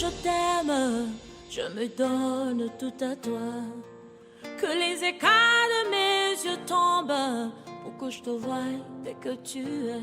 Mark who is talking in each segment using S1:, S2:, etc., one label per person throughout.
S1: je t'aime, je me donne tout à toi. Que les écailles de mes yeux tombent pour que je te voie dès que tu es.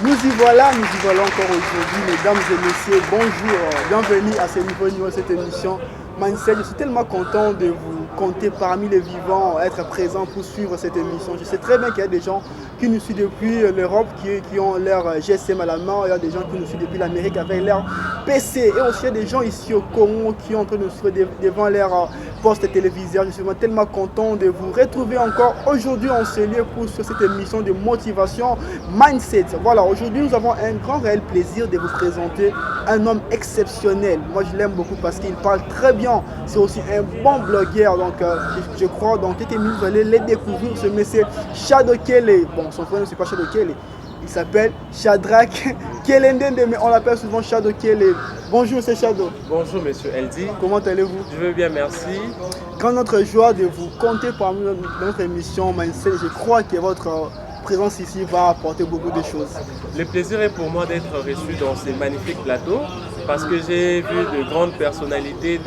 S2: Nous y voilà encore aujourd'hui, mesdames et messieurs, bonjour, bienvenue à ce nouveau numéro de cette émission Mindset. Je suis tellement content de vous compter parmi les vivants, être présent pour suivre cette émission. Je sais très bien qu'il y a des gens qui nous suivent depuis l'Europe, qui ont leur GSM à la main, il y a des gens qui nous suivent depuis l'Amérique avec leur PC, et aussi il y a des gens ici au Congo qui sont en train de nous suivre devant leur poste téléviseur. Je suis vraiment tellement content de vous retrouver encore aujourd'hui en ce lieu pour sur cette émission de motivation Mindset. Voilà, aujourd'hui nous avons un grand réel plaisir de vous présenter un homme exceptionnel. Moi je l'aime beaucoup parce qu'il parle très bien, c'est aussi un bon blogueur, donc je crois dans quelques minutes vous allez les découvrir, ce monsieur Shadow Kele. Bon, son frère ne c'est pas Shadow Kele, il s'appelle Shadrack Kelendende, mais on l'appelle souvent Shadow Kele. Bonjour, c'est Shadow.
S3: Bonjour, monsieur Eldi.
S2: Comment allez-vous?
S3: Je vais bien, merci.
S2: Quand notre joie de vous compter parmi notre émission Mindset, je crois que votre présence ici va apporter beaucoup de choses.
S3: Le plaisir est pour moi d'être reçu dans ces magnifiques plateaux parce que j'ai vu de grandes personnalités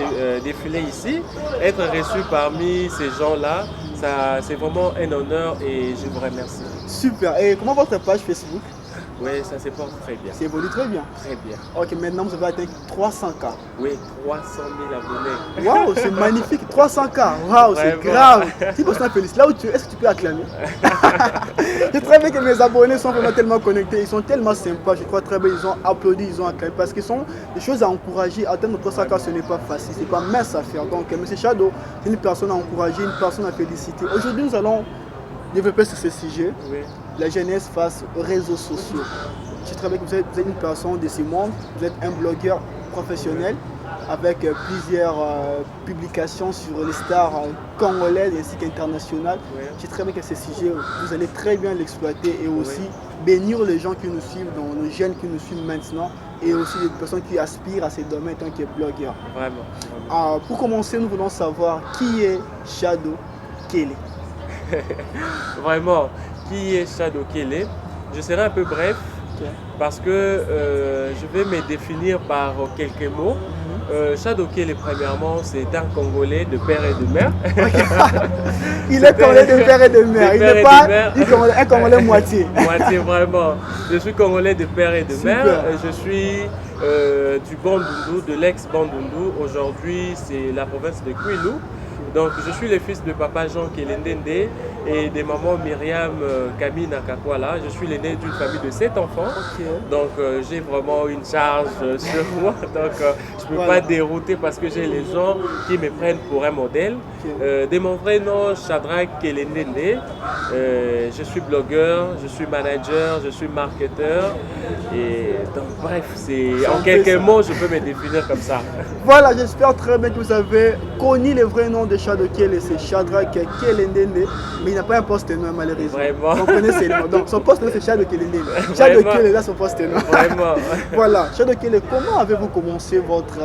S3: défiler ici. Être reçu parmi ces gens-là, c'est vraiment un honneur et je vous remercie.
S2: Super. Et comment votre page Facebook?
S3: Oui, ça se porte très bien.
S2: Ça évolue très bien.
S3: Très bien.
S2: Ok, maintenant vous avez atteint 300K.
S3: Oui, 300 000 abonnés.
S2: Waouh, c'est magnifique, 300K. Waouh, c'est grave. Si vous êtes félicite, là où tu es, est-ce que tu peux acclamer? Je très bien que mes abonnés sont vraiment tellement connectés, ils sont tellement sympas. Je crois très bien, ils ont applaudi, ils ont acclamé parce qu'ils sont des choses à encourager. Atteindre 300K, ce n'est pas facile, c'est pas mince à faire. Donc, M. Shadow, c'est une personne à encourager, une personne à féliciter. Aujourd'hui, nous allons développer sur ce sujet.
S3: Oui.
S2: La jeunesse face aux réseaux sociaux. Je sais très bien que vous êtes une personne de ce monde, vous êtes un blogueur professionnel avec plusieurs publications sur les stars congolaises ainsi qu'internationales.
S3: Oui.
S2: Je sais très bien que ce sujet, vous allez très bien l'exploiter et aussi bénir les gens qui nous suivent, nos jeunes qui nous suivent maintenant et aussi les personnes qui aspirent à ces domaines en tant que blogueurs.
S3: Vraiment.
S2: Pour commencer, nous voulons savoir qui est Shadow Kele.
S3: Vraiment, qui est Shadow Kele? Je serai un peu bref parce que je vais me définir par quelques mots. Shadow Kele, premièrement, c'est un Congolais de père et de mère.
S2: Il est Congolais de père et de mère, il n'est pas un Congolais moitié.
S3: Moitié, vraiment. Je suis Congolais de père et de mère. Je suis du Bandundu, de l'ex-Bandundu. Aujourd'hui, c'est la province de Kwilu. Donc, je suis le fils de papa Jean Kelendende et de maman Myriam Kamina Kakwala. Je suis l'aîné d'une famille de 7 enfants. Donc, j'ai vraiment une charge sur moi. Donc, je ne peux pas dérouter parce que j'ai les gens qui me prennent pour un modèle. De mon vrai nom, Shadrack Kelendende. Je suis blogueur, je suis manager, je suis marketeur. Et donc, bref, en quelques mots, je peux me définir comme ça.
S2: Voilà, j'espère très bien que vous avez connu le vrai nom de Shadow Kele, c'est Shadrack Kelendende, mais il n'a pas un poste nom malheureusement.
S3: Vraiment.
S2: Vous comprenez ses noms. Donc son poste nom c'est Shadow Kelendende. Shadow Kele, là son poste nom.
S3: Vraiment.
S2: Voilà, Shadow Kele, comment avez-vous commencé votre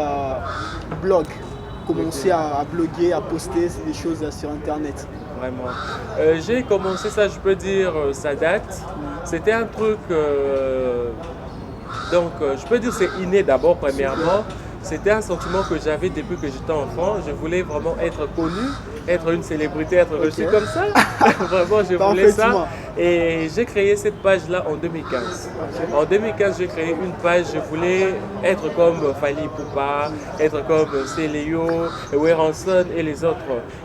S2: blog? Commencé à bloguer, à poster des choses sur internet?
S3: Vraiment. J'ai commencé ça, je peux dire, ça date. C'était un truc, donc je peux dire c'est inné d'abord, premièrement. C'était un sentiment que j'avais depuis que j'étais enfant. Je voulais vraiment être connu, être une célébrité, être reçu comme ça. Vraiment, je voulais ça. Et j'ai créé cette page-là en 2015. En 2015, j'ai créé une page. Je voulais être comme Fally Ipupa, être comme Célio, Weranson et les autres.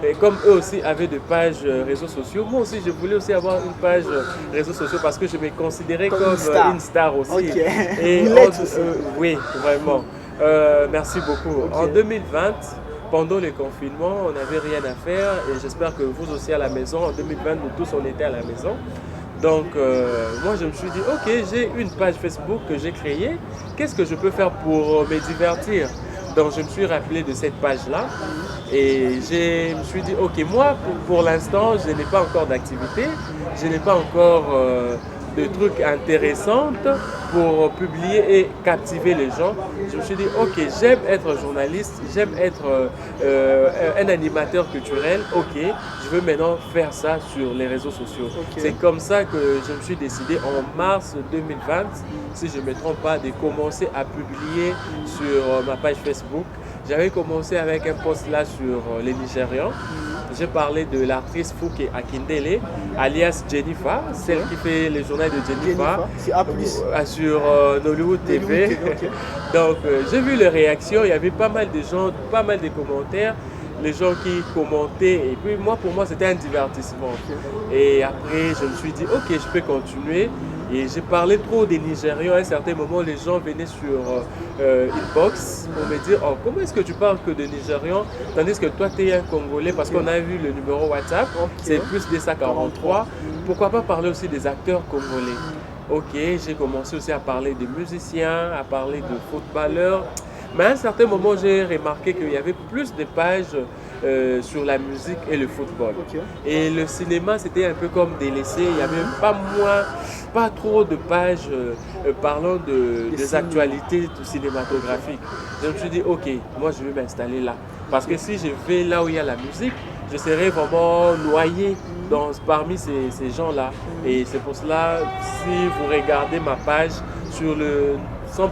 S3: Et comme eux aussi avaient des pages réseaux sociaux, moi aussi, je voulais aussi avoir une page réseaux sociaux parce que je me considérais comme une star aussi. Et oui, vraiment. Merci beaucoup. En 2020, pendant le confinement, on n'avait rien à faire et j'espère que vous aussi à la maison. En 2020, nous tous, on était à la maison. Donc, moi, je me suis dit, ok, j'ai une page Facebook que j'ai créée. Qu'est-ce que je peux faire pour me divertir? Donc, je me suis rappelé de cette page-là et je me suis dit, ok, moi, pour l'instant, je n'ai pas encore d'activité. Je n'ai pas encore de trucs intéressants pour publier et captiver les gens. Je me suis dit, ok, j'aime être journaliste, j'aime être un animateur culturel, ok, je veux maintenant faire ça sur les réseaux sociaux. Okay. C'est comme ça que je me suis décidé en mars 2020, si je ne me trompe pas, de commencer à publier sur ma page Facebook. J'avais commencé avec un post là sur les Nigérians. J'ai parlé de l'actrice Fouke Akindele, alias Jennifer, celle qui fait les journaux de Jennifer sur Nollywood TV. Okay. Donc j'ai vu les réactions, il y avait pas mal de gens, pas mal de commentaires, les gens qui commentaient. Et puis moi, pour moi, c'était un divertissement. Okay. Et après, je me suis dit, ok, je peux continuer. Et j'ai parlé trop des Nigérians. À un certain moment, les gens venaient sur inbox pour me dire, oh, comment est-ce que tu parles que de Nigérians tandis que toi, tu es un Congolais, parce qu'on a vu le numéro WhatsApp, c'est plus des 43. Pourquoi pas parler aussi des acteurs congolais? Ok, j'ai commencé aussi à parler des musiciens, à parler de footballeurs. Mais à un certain moment, j'ai remarqué qu'il y avait plus de pages sur la musique et le football. Okay. Et le cinéma, c'était un peu comme délaissé. Il n'y avait pas trop de pages parlant des actualités cinématographiques. Je me suis dit, ok, moi je vais m'installer là. Parce que si je vais là où il y a la musique, je serai vraiment noyé parmi ces gens-là. Et c'est pour cela, si vous regardez ma page, sur le 100%,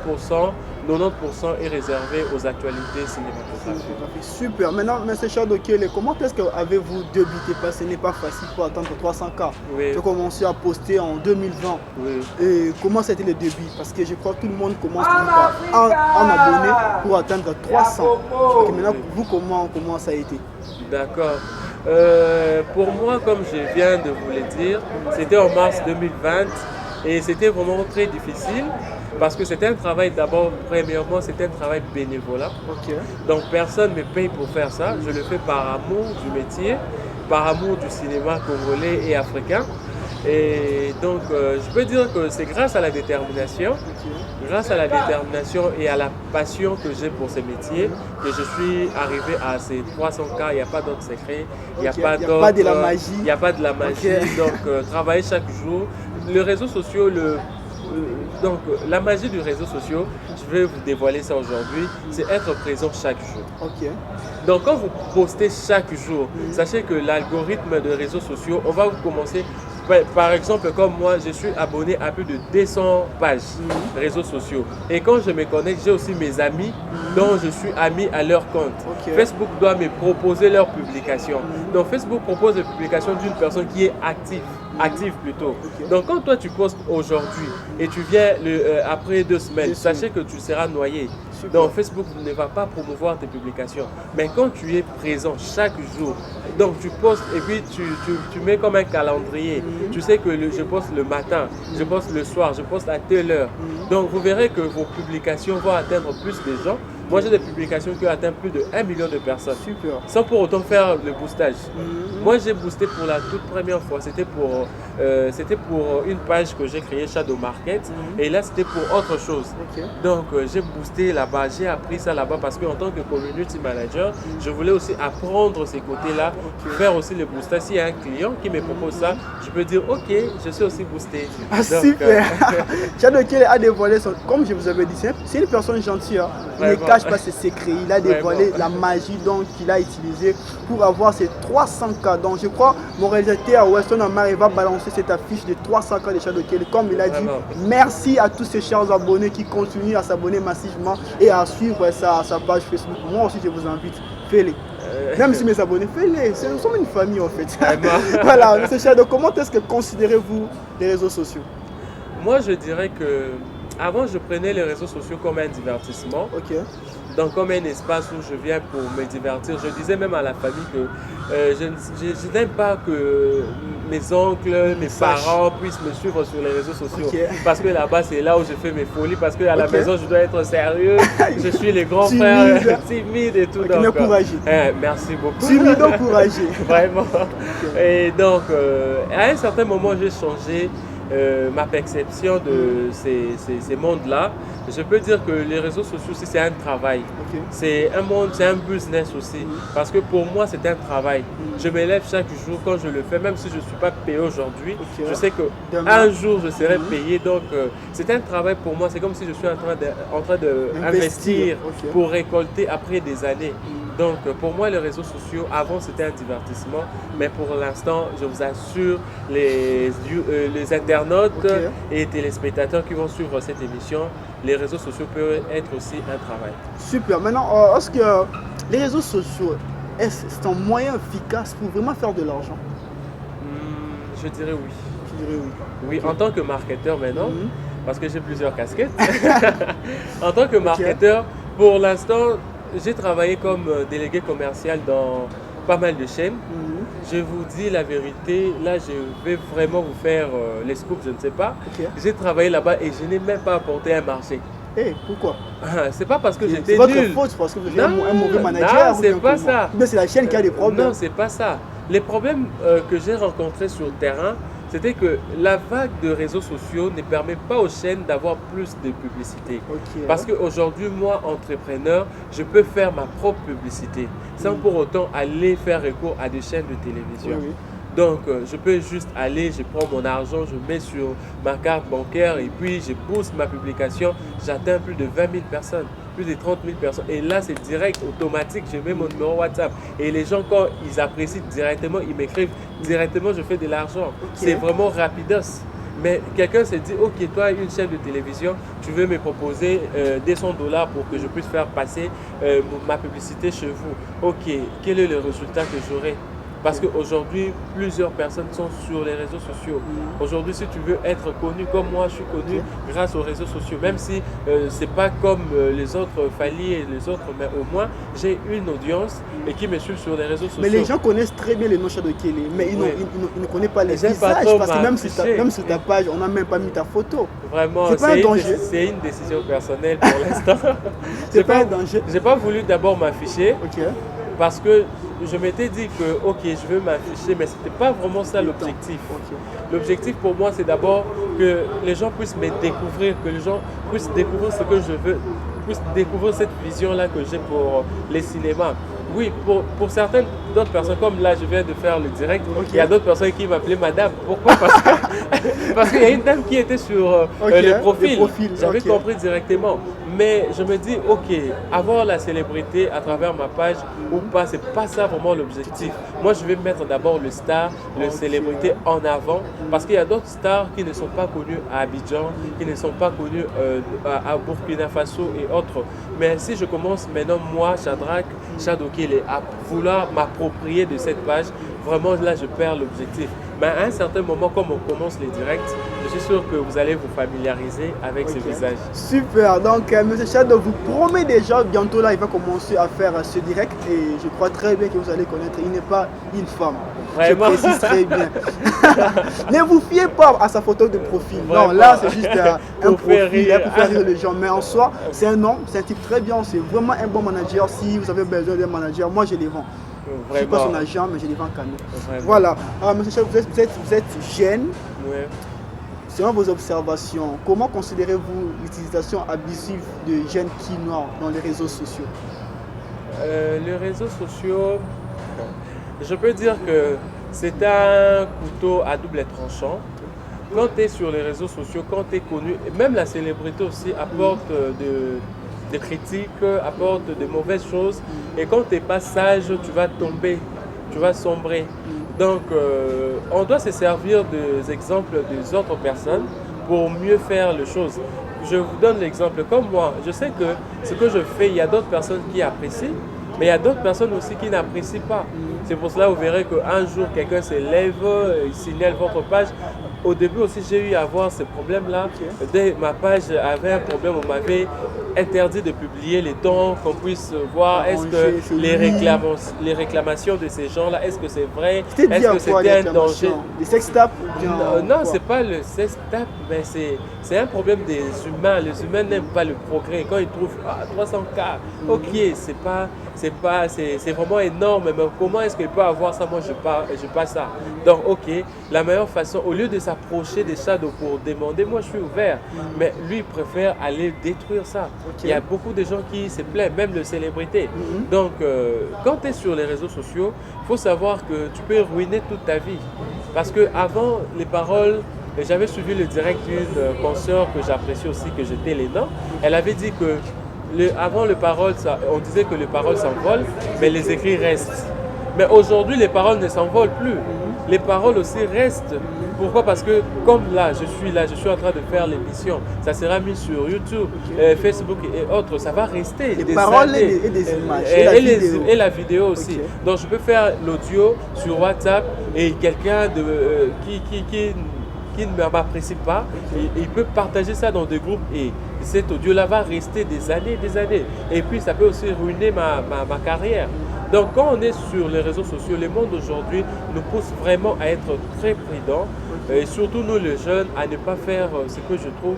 S3: 90% est réservé aux actualités cinématographiques.
S2: Super. Maintenant, M. Chadokele, comment est-ce que avez-vous débuté? Parce que ce n'est pas facile pour atteindre 300K. Oui. J'ai commencé à poster en 2020. Oui. Et comment c'était le début? Parce que je crois que tout le monde commence par un abonné pour atteindre 300. Donc maintenant, vous, comment ça a été?
S3: D'accord. Pour moi, comme je viens de vous le dire, c'était en mars 2020 et c'était vraiment très difficile. Parce que c'était un travail d'abord, premièrement, c'était un travail bénévolat. Okay. Donc personne ne me paye pour faire ça. Je le fais par amour du métier, par amour du cinéma congolais et africain. Et donc je peux dire que c'est grâce à la détermination, grâce à la détermination et à la passion que j'ai pour ce métier que je suis arrivé à ces 300K. Il n'y a pas d'autre secret, il n'y a pas
S2: de la magie.
S3: Il n'y a pas de la magie. Okay. Donc travailler chaque jour. Les réseaux sociaux, donc la magie du réseau social, je vais vous dévoiler ça aujourd'hui, c'est être présent chaque jour. Okay. Donc quand vous postez chaque jour, sachez que l'algorithme des réseaux sociaux, on va vous commencer, par exemple comme moi, je suis abonné à plus de 200 pages réseaux sociaux. Et quand je me connecte, j'ai aussi mes amis dont je suis ami à leur compte. Okay. Facebook doit me proposer leurs publications. Donc Facebook propose les publications d'une personne qui est active plutôt. Okay. Donc quand toi tu postes aujourd'hui et tu viens après 2 semaines, sachez que tu seras noyé. Super. Donc Facebook ne va pas promouvoir tes publications. Mais quand tu es présent chaque jour, donc tu postes et puis tu mets comme un calendrier. Tu sais que je poste le matin, je poste le soir, je poste à telle heure. Donc vous verrez que vos publications vont atteindre plus de gens. Moi, j'ai des publications qui ont atteint plus de 1 million de personnes. Super. Sans pour autant faire le boostage. Moi, j'ai boosté pour la toute première fois. C'était pour une page que j'ai créée, Shadow Market. Et là, c'était pour autre chose. Okay. Donc, j'ai boosté là-bas. J'ai appris ça là-bas parce qu'en tant que community manager, je voulais aussi apprendre ces côtés-là, faire aussi le boostage. S'il y a un client qui me propose ça, je peux dire, OK, je suis aussi boosté.
S2: Ah, donc, super. Shadow Kele a dévoilé, comme je vous avais dit, c'est une personne gentille. Hein. Il ne cache pas ses secrets. Il a dévoilé la magie qu'il a utilisée pour avoir ces 300K. Donc je crois mon réalisateur Weston Amar va balancer cette affiche de 300K de Shadow Kele. Comme il a dit, merci à tous ces chers abonnés qui continuent à s'abonner massivement et à suivre sa page Facebook. Moi aussi je vous invite, faites-les. Même si mes abonnés, faites-les. Nous sommes une famille en fait. Voilà, M. Shadow, comment est-ce que considérez-vous les réseaux sociaux?
S3: Moi je dirais que avant, je prenais les réseaux sociaux comme un divertissement, donc comme un espace où je viens pour me divertir. Je disais même à la famille que je n'aime pas que mes oncles, mes parents puissent me suivre sur les réseaux sociaux. Parce que là-bas, c'est là où je fais mes folies, parce qu'à la maison, je dois être sérieux. Je suis les grands frères, timide et tout.
S2: Donc, courageux.
S3: Merci beaucoup.
S2: Timide, courageux.
S3: Vraiment. Et donc, à un certain moment, j'ai changé ma perception de ces mondes-là, je peux dire que les réseaux sociaux aussi, c'est un travail.
S2: Okay.
S3: C'est un monde, c'est un business aussi. Parce que pour moi, c'est un travail. Je me lève chaque jour quand je le fais, même si je ne suis pas payé aujourd'hui. Je sais qu'un jour, je serai payé. Donc, c'est un travail pour moi. C'est comme si je suis en train d'investir pour récolter après des années. Donc, pour moi, les réseaux sociaux, avant, c'était un divertissement. Mais pour l'instant, je vous assure, les internautes et téléspectateurs qui vont suivre cette émission, les réseaux sociaux peuvent être aussi un travail.
S2: Super. Maintenant, est-ce que les réseaux sociaux, c'est un moyen efficace pour vraiment faire de l'argent?
S3: Je dirais oui.
S2: Je dirais oui.
S3: Oui, en tant que marketeur maintenant, parce que j'ai plusieurs casquettes. En tant que marketeur, pour l'instant, j'ai travaillé comme délégué commercial dans pas mal de chaînes. Je vous dis la vérité, là je vais vraiment vous faire les scoops, je ne sais pas. J'ai travaillé là-bas et je n'ai même pas apporté un marché.
S2: Pourquoi?
S3: C'est pas parce que j'étais
S2: nul.
S3: C'est
S2: votre faute, parce que vous êtes un mauvais manager.
S3: Non, c'est pas ça.
S2: Mais c'est la chaîne qui a des problèmes.
S3: Non, c'est pas ça. Les problèmes que j'ai rencontrés sur le terrain, c'était que la vague de réseaux sociaux ne permet pas aux chaînes d'avoir plus de publicité. Parce qu'aujourd'hui, moi, entrepreneur, je peux faire ma propre publicité sans pour autant aller faire recours à des chaînes de télévision. Donc, je peux juste aller, je prends mon argent, je mets sur ma carte bancaire et puis je pousse ma publication. J'atteins plus de 20 000 personnes, plus de 30 000 personnes. Et là, c'est direct, automatique. Je mets mon numéro WhatsApp. Et les gens, quand ils apprécient directement, ils m'écrivent directement, je fais de l'argent. C'est vraiment rapidos. Mais quelqu'un s'est dit, ok, toi, une chaîne de télévision, tu veux me proposer des $100 pour que je puisse faire passer ma publicité chez vous. Ok, quel est le résultat que j'aurai? Parce qu'aujourd'hui, plusieurs personnes sont sur les réseaux sociaux. Aujourd'hui, si tu veux être connu comme moi, je suis connu grâce aux réseaux sociaux. Même si ce n'est pas comme les autres Fally et les autres, mais au moins, j'ai une audience et qui me suit sur les réseaux sociaux.
S2: Mais les gens connaissent très bien les noms de Kelly, mais ils ne connaissent pas les visages. Parce que même sur ta page, on n'a même pas mis ta photo.
S3: Vraiment, c'est une décision personnelle pour l'instant.
S2: C'est pas un danger.
S3: Je n'ai pas voulu d'abord m'afficher. Parce que je m'étais dit que, ok, je veux m'afficher, mais ce n'était pas vraiment ça l'objectif. L'objectif pour moi, c'est d'abord que les gens puissent me découvrir, que les gens puissent découvrir ce que je veux, puissent découvrir cette vision-là que j'ai pour les cinémas. Oui, pour certaines d'autres personnes, comme là, je viens de faire le direct, il y a d'autres personnes qui m'appelaient madame. Pourquoi? Parce qu'il y a une dame qui était sur le profil. J'avais compris directement. Mais je me dis, ok, avoir la célébrité à travers ma page ou pas, c'est pas ça vraiment l'objectif. Moi, je vais mettre d'abord le star, le célébrité en avant, parce qu'il y a d'autres stars qui ne sont pas connues à Abidjan, qui ne sont pas connues à Burkina Faso et autres. Mais si je commence maintenant, moi, Shadrack Shadokile, à vouloir m'approprier de cette page, vraiment là, je perds l'objectif. Mais à un certain moment, comme on commence les directs, je suis sûr que vous allez vous familiariser avec ce visage. Super.
S2: Donc, M. Shadow vous promet déjà, bientôt là, il va commencer à faire ce direct et je crois très bien que vous allez connaître. Il n'est pas une femme.
S3: Vraiment?
S2: Je précise très bien. Ne vous fiez pas à sa photo de profil.
S3: Vraiment?
S2: Non, là, c'est juste un profil pour faire rire les gens. Mais en soi, c'est un homme, c'est un type très bien. C'est vraiment un bon manager. Si vous avez besoin d'un manager, moi, je les vends. Je ne suis pas son agent, mais je les vends quand même. Voilà. Monsieur Chef, vous êtes jeune. Selon vos observations, comment considérez-vous l'utilisation abusive de jeunes quinois dans les réseaux sociaux?
S3: Les réseaux sociaux, je peux dire que c'est un couteau à double tranchant. Quand tu es sur les réseaux sociaux, quand tu es connu, même la célébrité aussi apporte des critiques, apporte de mauvaises choses. Et quand tu n'es pas sage, tu vas tomber, tu vas sombrer. Donc, on doit se servir des exemples des autres personnes pour mieux faire les choses. Je vous donne l'exemple. Comme moi, je sais que ce que je fais, il y a d'autres personnes qui apprécient, mais il y a d'autres personnes aussi qui n'apprécient pas. C'est pour cela que vous verrez qu'un jour, quelqu'un se lève, il signale votre page. Au début aussi, j'ai eu à avoir ce problème-là. Dès ma page avait un problème, on m'avait interdit de publier les temps, qu'on puisse voir est-ce que les réclamations de ces gens-là, est-ce que c'est vrai? Est-ce que c'était un danger?
S2: Les sextapes?
S3: Non, c'est pas le sextape, mais c'est un problème des humains. Les humains n'aiment pas le progrès. Quand ils trouvent 300K, ok, c'est vraiment énorme, mais comment est-ce qu'il peut avoir ça? Moi, je pas ça. Donc, ok, la meilleure façon, au lieu de s'approcher des shadows pour demander, moi je suis ouvert. Mais lui, il préfère aller détruire ça. Il y a beaucoup de gens qui se plaignent, même les célébrités. Donc, quand tu es sur les réseaux sociaux, il faut savoir que tu peux ruiner toute ta vie. Parce qu'avant, les paroles, j'avais suivi le direct d'une consoeur que j'apprécie aussi, que j'étais Léna. Elle avait dit que avant le parole, on disait que les paroles s'envolent, mais les écrits restent. Mais aujourd'hui, les paroles ne s'envolent plus. Les paroles aussi restent. Pourquoi? Parce que comme là, je suis en train de faire l'émission. Ça sera mis sur YouTube, Facebook et autres. Ça va rester.
S2: Les paroles et des images.
S3: Et la vidéo aussi. Donc je peux faire l'audio sur WhatsApp et quelqu'un qui ne m'apprécie pas, il peut partager ça dans des groupes et cet audio-là va rester des années. Et puis ça peut aussi ruiner ma carrière. Donc quand on est sur les réseaux sociaux, le monde aujourd'hui nous pousse vraiment à être très prudents. Et surtout nous les jeunes, à ne pas faire ce que je trouve.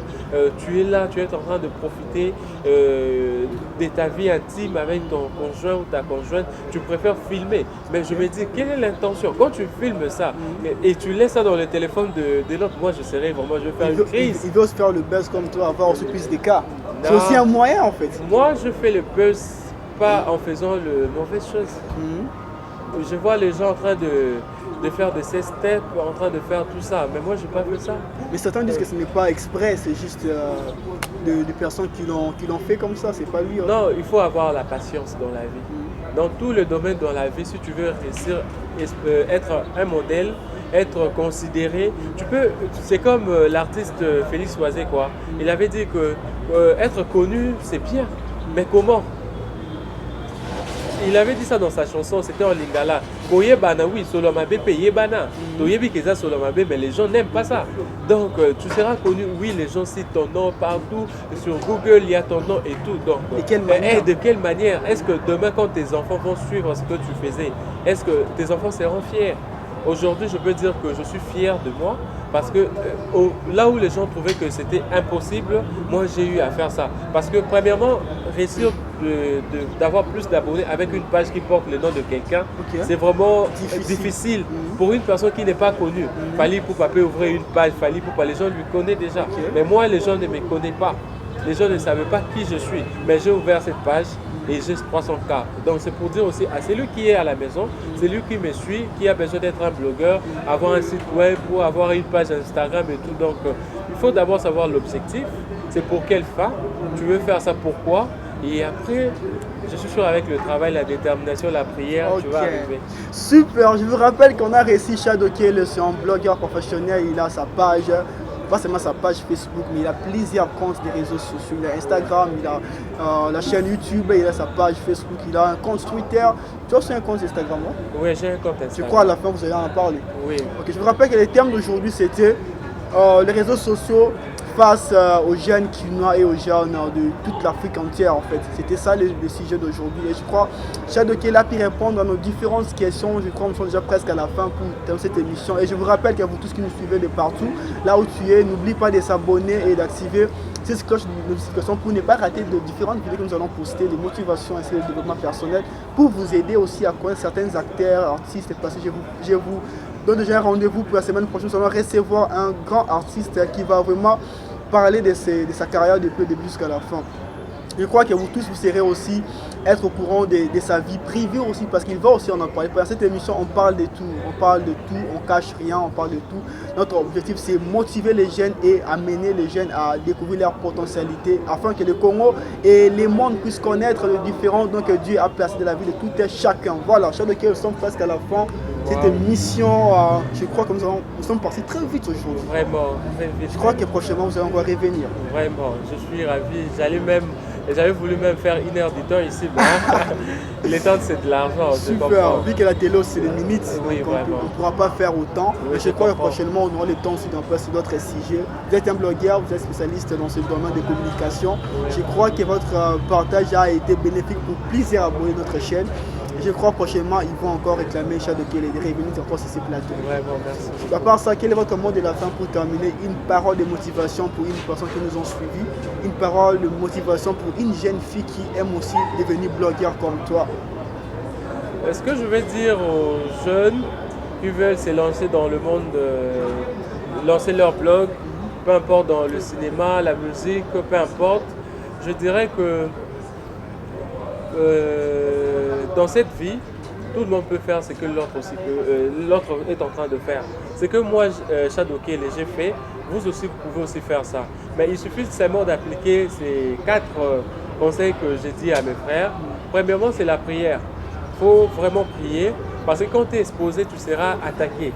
S3: Tu es là, tu es en train de profiter de ta vie intime avec ton conjoint ou ta conjointe. Tu préfères filmer. Mais je me dis, quelle est l'intention? Quand tu filmes ça et tu laisses ça dans le téléphone de l'autre, moi je serais vraiment, je vais faire une crise.
S2: Il veut se faire le buzz comme toi, avoir aussi plus de cas. C'est aussi un moyen en fait.
S3: Moi je fais le buzz pas en faisant le mauvaise chose. Je vois les gens en train de faire des steps, en train de faire tout ça. Mais moi, je n'ai pas fait ça.
S2: Mais certains disent que ce n'est pas exprès, c'est juste des personnes qui l'ont fait comme ça, c'est pas lui. Hein.
S3: Non, il faut avoir la patience dans la vie. Dans tous les domaines dans la vie, si tu veux réussir, être un modèle, être considéré, c'est comme l'artiste Félix Oisé, quoi. Il avait dit que être connu, c'est bien. Mais comment? Il avait dit ça dans sa chanson, c'était en lingala. Koye bana, oui, Solomabe paye bana. Toyebi keza Solomabe, mais les gens n'aiment pas ça. Donc, tu seras connu, oui, les gens citent ton nom partout. Sur Google, il y a ton nom et tout. Donc, de quelle manière? Est-ce que demain, quand tes enfants vont suivre ce que tu faisais, est-ce que tes enfants seront fiers? Aujourd'hui, je peux dire que je suis fier de moi parce que là où les gens trouvaient que c'était impossible, moi j'ai eu à faire ça. Parce que premièrement, réussir d'avoir plus d'abonnés avec une page qui porte le nom de quelqu'un, c'est vraiment difficile pour une personne qui n'est pas connue. Fallait pour papier ouvrir une page, fallait pour pas, les gens lui connaissent déjà. Mais moi, les gens ne me connaissent pas. Les gens ne savaient pas qui je suis. Mais j'ai ouvert cette page et j'ai 300K. Donc c'est pour dire aussi à celui qui est à la maison, celui qui me suit, qui a besoin d'être un blogueur, avoir un site web ou avoir une page Instagram et tout. Donc il faut d'abord savoir l'objectif. C'est pour quelle fin? Tu veux faire ça pourquoi? Et après, je suis sûr avec le travail, la détermination, la prière, tu vas arriver.
S2: Super, je vous rappelle qu'on a réussi Shadow Kele, c'est un blogueur professionnel, il a sa page. Pas seulement sa page Facebook, mais il a plusieurs comptes des réseaux sociaux. Il a Instagram, il a la chaîne YouTube, il a sa page Facebook, il a un compte Twitter. Tu as aussi un compte Instagram, non?
S3: Oui, j'ai un compte Instagram.
S2: Je crois à la fin, vous allez en parler.
S3: Oui.
S2: Ok, je vous rappelle que les thèmes d'aujourd'hui, c'était les réseaux sociaux face aux jeunes Kinois et aux jeunes de toute l'Afrique entière en fait. C'était ça le sujet d'aujourd'hui et je crois que Shadow Kele a pu répondre à nos différentes questions. Je crois que nous sommes déjà presque à la fin pour cette émission et je vous rappelle qu'à vous tous qui nous suivez de partout, là où tu es, n'oublie pas de s'abonner et d'activer cette cloche de notification pour ne pas rater de différentes vidéos que nous allons poster, des motivations ainsi de développement personnel pour vous aider aussi à connaître certains acteurs, artistes. Parce que je vous donne déjà un rendez-vous pour la semaine prochaine. Nous allons recevoir un grand artiste qui va vraiment parler de sa carrière depuis le début jusqu'à la fin. Je crois que vous tous, vous serez aussi être au courant de sa vie privée aussi, parce qu'il va aussi en parler. Dans cette émission, on parle de tout, on cache rien, on parle de tout. Notre objectif, c'est motiver les jeunes et amener les jeunes à découvrir leur potentialité, afin que le Congo et le monde puissent connaître les différents dons que Dieu a placés dans la vie de tout et chacun. Voilà, Shadow Kele, nous sommes presque à la fin. Cette émission, je crois que nous sommes partis très vite aujourd'hui.
S3: Vraiment, très vite.
S2: Je crois que prochainement, vous allez encore revenir.
S3: Vraiment, je suis ravi. J'avais voulu même faire 1 heure du temps ici, mais le temps c'est de l'argent.
S2: Super, vu que la télé c'est les limites,
S3: oui,
S2: on ne pourra pas faire autant. Oui, mais je crois que prochainement on aura le temps aussi d'en passer sur d'autres sujets. Vous êtes un blogueur, vous êtes spécialiste dans ce domaine de communication. Oui. Je crois que votre partage a été bénéfique pour plusieurs abonnés de notre chaîne. Je crois prochainement ils vont encore réclamer Shadow Kele des revenus encore sur ces plateaux.
S3: Vraiment, merci.
S2: À part ça, quel est votre mot de la fin pour terminer? Une parole de motivation pour une personne qui nous ont suivis, une parole de motivation pour une jeune fille qui aime aussi devenir blogueur comme toi.
S3: Ce que je vais dire aux jeunes qui veulent se lancer dans le monde lancer leur blog, peu importe dans le cinéma, la musique, peu importe. Je dirais que dans cette vie, tout le monde peut faire ce que l'autre aussi l'autre est en train de faire. Ce que moi, Shadow Kele, j'ai fait, vous aussi, vous pouvez aussi faire ça. Mais il suffit seulement d'appliquer ces 4 conseils que j'ai dit à mes frères. Premièrement, c'est la prière. Il faut vraiment prier parce que quand tu es exposé, tu seras attaqué.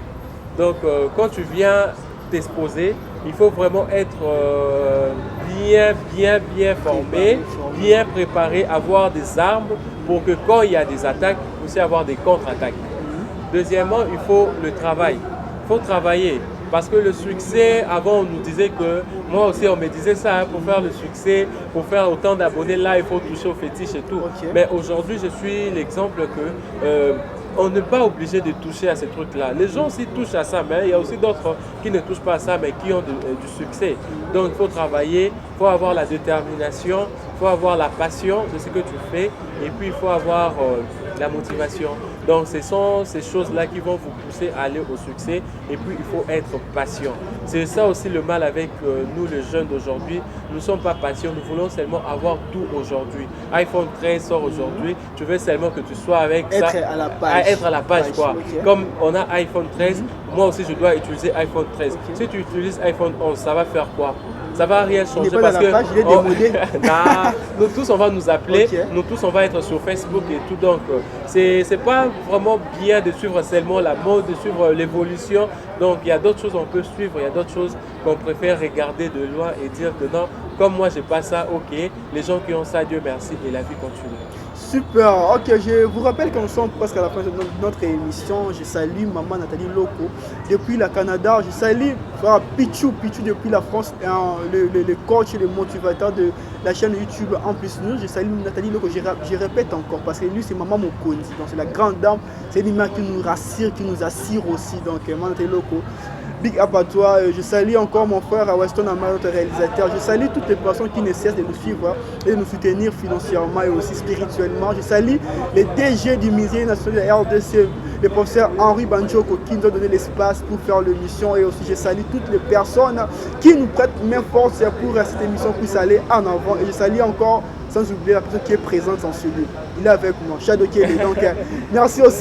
S3: Donc, quand tu viens t'exposer, il faut vraiment être bien formé, bien préparé, avoir des armes pour que quand il y a des attaques, aussi avoir des contre-attaques. Deuxièmement, il faut le travail. Il faut travailler. Parce que le succès, avant on nous disait que, moi aussi on me disait ça, pour faire le succès, pour faire autant d'abonnés, là il faut toucher au fétiche et tout. Okay. Mais aujourd'hui je suis l'exemple que on n'est pas obligé de toucher à ces trucs-là. Les gens aussi touchent à ça, mais il y a aussi d'autres qui ne touchent pas à ça, mais qui ont du succès. Donc il faut travailler, il faut avoir la détermination, il faut avoir la passion de ce que tu fais, et puis il faut avoir la motivation. Donc ce sont ces choses-là qui vont vous pousser à aller au succès, et puis il faut être patient. C'est ça aussi le mal avec nous les jeunes d'aujourd'hui. Nous ne sommes pas patients, nous voulons seulement avoir tout aujourd'hui. iPhone 13 sort aujourd'hui, tu veux seulement que tu sois avec ça. Être à la page quoi. Okay. Comme on a iPhone 13, moi aussi je dois utiliser iPhone 13. Okay. Si tu utilises iPhone 11, ça va faire quoi? Ça va rien changer parce que nous tous on va nous appeler, okay. Nous tous on va être sur Facebook et tout, donc c'est pas vraiment bien de suivre seulement la mode, de suivre l'évolution. Donc il y a d'autres choses qu'on peut suivre, il y a d'autres choses qu'on préfère regarder de loin et dire que non, comme moi j'ai pas ça, ok, les gens qui ont ça, Dieu merci, et la vie continue.
S2: Super, ok, je vous rappelle qu'on sommes presque à la fin de notre émission. Je salue maman Nathalie Loco depuis le Canada. Je salue Pichou depuis la France, le coach et le motivateur de la chaîne YouTube En Plus Nous. Je salue Nathalie Loco, je répète encore parce que lui c'est maman Mokondi, donc c'est la grande dame, c'est une image qui nous rassure, qui nous assure aussi. Donc maman Nathalie Loco, big up à toi. Je salue encore mon frère Weston Amar, notre réalisateur. Je salue toutes les personnes qui ne cessent de nous suivre et de nous soutenir financièrement et aussi spirituellement. Je salue les DG du musée national de la RDC, le professeur Henri Banchoko qui nous a donné l'espace pour faire l'émission, et aussi je salue toutes les personnes qui nous prêtent main forte pour que cette émission puisse aller en avant. Et je salue encore, sans oublier la personne qui est présente en celui. Il est avec moi, Shadow Kele. Donc merci aussi.